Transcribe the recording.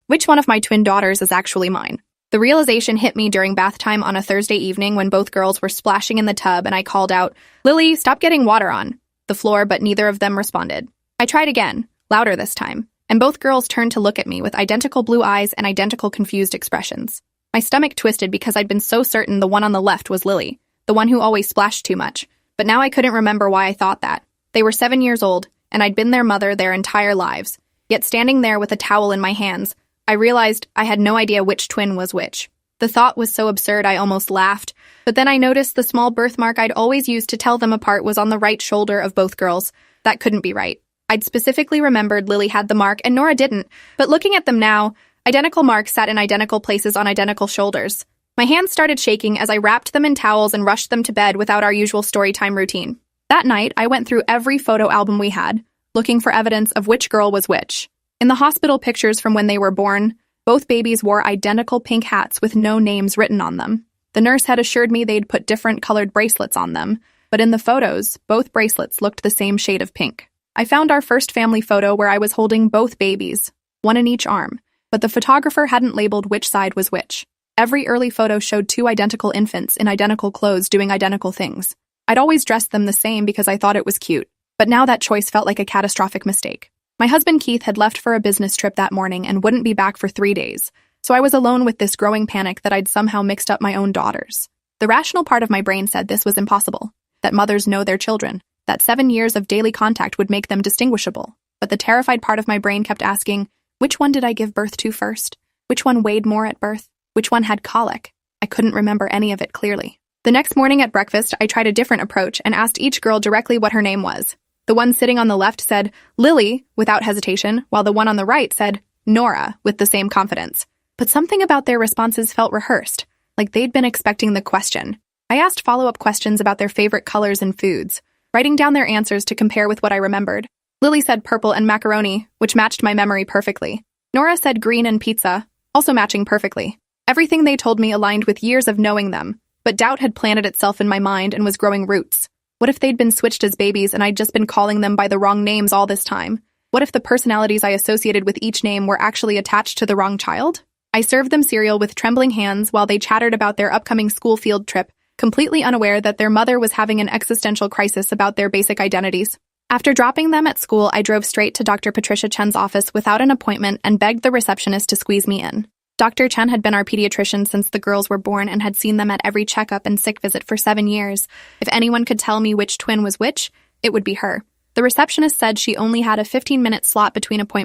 Which one of my twin daughters is actually mine? The realization hit me during bath time on a Thursday evening when both girls were splashing in the tub and I called out, "Lily, stop getting water on the floor," but neither of them responded. I tried again, louder this time, and both girls turned to look at me with identical blue eyes and identical confused expressions. My stomach twisted because I'd been so certain the one on the left was Lily, the one who always splashed too much, but now I couldn't remember why I thought that. They were 7 years old, and I'd been their mother their entire lives. Yet standing there with a towel in my hands, I realized I had no idea which twin was which. The thought was so absurd I almost laughed, but then I noticed the small birthmark I'd always used to tell them apart was on the right shoulder of both girls. That couldn't be right. I'd specifically remembered Lily had the mark and Nora didn't, but looking at them now, identical marks sat in identical places on identical shoulders. My hands started shaking as I wrapped them in towels and rushed them to bed without our usual storytime routine. That night, I went through every photo album we had, looking for evidence of which girl was which. In the hospital pictures from when they were born, both babies wore identical pink hats with no names written on them. The nurse had assured me they'd put different colored bracelets on them, but in the photos, both bracelets looked the same shade of pink. I found our first family photo where I was holding both babies, one in each arm, but the photographer hadn't labeled which side was which. Every early photo showed two identical infants in identical clothes doing identical things. I'd always dressed them the same because I thought it was cute, but now that choice felt like a catastrophic mistake. My husband Keith had left for a business trip that morning and wouldn't be back for 3 days, so I was alone with this growing panic that I'd somehow mixed up my own daughters. The rational part of my brain said this was impossible, that mothers know their children, that 7 years of daily contact would make them distinguishable. But the terrified part of my brain kept asking, which one did I give birth to first? Which one weighed more at birth? Which one had colic? I couldn't remember any of it clearly. The next morning at breakfast, I tried a different approach and asked each girl directly what her name was. The one sitting on the left said, Lily, without hesitation, while the one on the right said, Nora, with the same confidence. But something about their responses felt rehearsed, like they'd been expecting the question. I asked follow-up questions about their favorite colors and foods, writing down their answers to compare with what I remembered. Lily said purple and macaroni, which matched my memory perfectly. Nora said green and pizza, also matching perfectly. Everything they told me aligned with years of knowing them, but doubt had planted itself in my mind and was growing roots. What if they'd been switched as babies and I'd just been calling them by the wrong names all this time? What if the personalities I associated with each name were actually attached to the wrong child? I served them cereal with trembling hands while they chattered about their upcoming school field trip, completely unaware that their mother was having an existential crisis about their basic identities. After dropping them at school, I drove straight to Dr. Patricia Chen's office without an appointment and begged the receptionist to squeeze me in. Dr. Chen had been our pediatrician since the girls were born and had seen them at every checkup and sick visit for 7 years. If anyone could tell me which twin was which, it would be her. The receptionist said she only had a 15-minute slot between appointments.